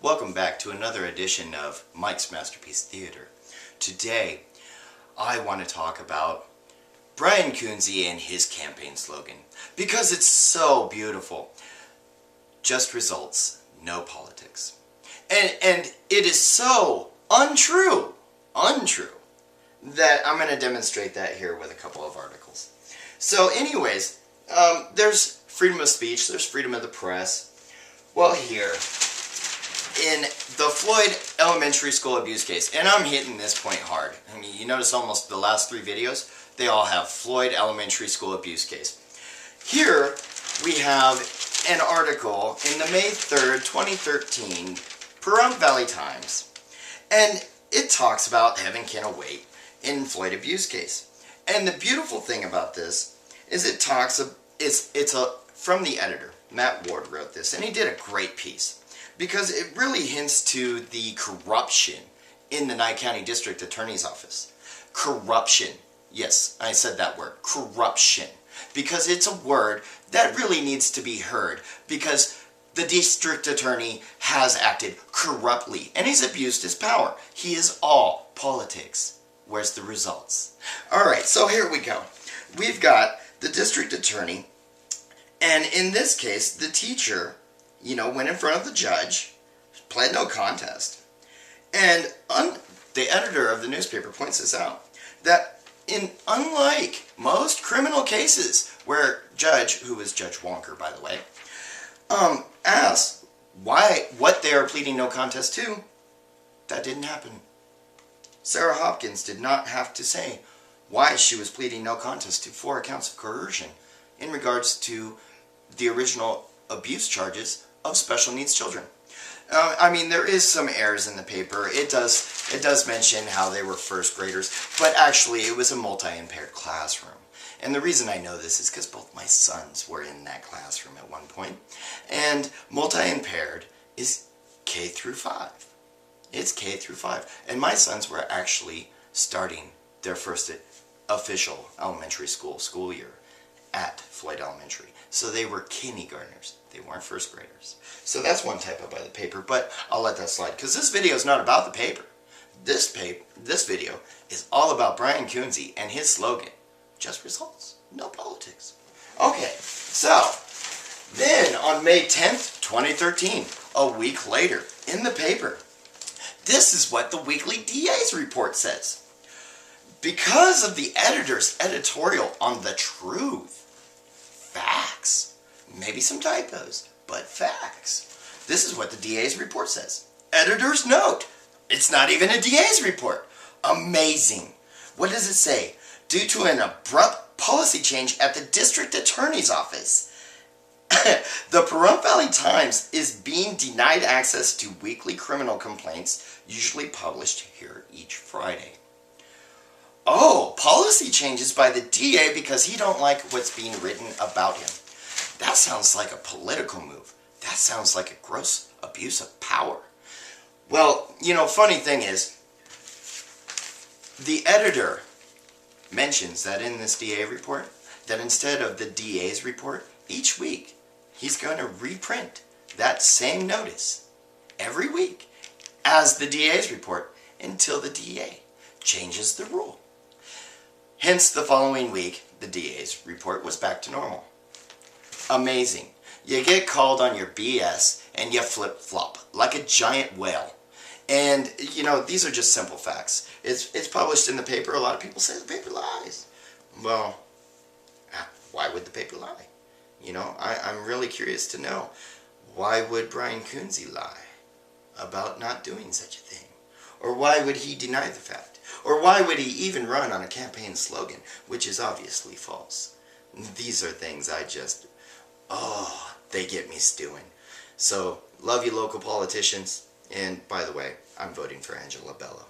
Welcome back to another edition of Mike's Masterpiece Theater. Today, I want to talk about Brian Coonsey and his campaign slogan, because it's so beautiful. Just results, no politics. And it is so untrue, that I'm going to demonstrate that here with a couple of articles. So anyways, there's freedom of speech, there's freedom of the press. Well, here, in the Floyd Elementary School abuse case, and I'm hitting this point hard. I mean, you notice almost the last three videos, they all have Floyd Elementary School abuse case. Here, we have an article in the May 3rd, 2013, Pahrump Valley Times, and it talks about Heaven Can Await in Floyd abuse case. And the beautiful thing about this is it talks, it's from the editor. Matt Ward wrote this, and he did a great piece because it really hints to the corruption in the Nye County District Attorney's Office. Corruption. Yes, I said that word. Corruption. Because it's a word that really needs to be heard, because the district attorney has acted corruptly and he's abused his power. He is all politics. Where's the results? Alright, so here we go. We've got the district attorney, and in this case, the teacher, went in front of the judge, pled no contest. And the editor of the newspaper points this out, that unlike most criminal cases where judge, who is Judge Wonker, by the way, asks what they are pleading no contest to, that didn't happen. Sarah Hopkins did not have to say why she was pleading no contest to 4 counts of coercion in regards to the original abuse charges of special needs children. I mean, there is some errors in the paper. It does mention how they were first graders, but actually it was a multi-impaired classroom. And the reason I know this is because both my sons were in that classroom at one point. And multi-impaired is K through 5. It's K through 5. And my sons were actually starting their first official elementary school year at Floyd Elementary. So they were kindergartners. They weren't first graders. So that's one typo by the paper, but I'll let that slide because this video is not about the paper. This video is all about Brian Coonsey and his slogan, just results, no politics. Okay, so then on May 10th, 2013, a week later, in the paper, this is what the weekly DA's report says. Because of the editor's editorial on the truth, facts, maybe some typos, but facts. This is what the DA's report says. Editor's note. It's not even a DA's report. Amazing. What does it say? Due to an abrupt policy change at the district attorney's office, the Pahrump Valley Times is being denied access to weekly criminal complaints, usually published here each Friday. Oh, policy changes by the DA because he don't like what's being written about him. That sounds like a political move. That sounds like a gross abuse of power. Well, funny thing is, the editor mentions that in this DA report, that instead of the DA's report, each week, he's going to reprint that same notice every week as the DA's report until the DA changes the rule. Hence, the following week, the DA's report was back to normal. Amazing. You get called on your BS and you flip-flop like a giant whale. And, these are just simple facts. It's published in the paper. A lot of people say the paper lies. Well, why would the paper lie? I'm really curious to know, why would Brian Coonsey lie about not doing such a thing? Or why would he deny the fact? Or why would he even run on a campaign slogan, which is obviously false? These are things they get me stewing. So, love you local politicians, and by the way, I'm voting for Angela Bello.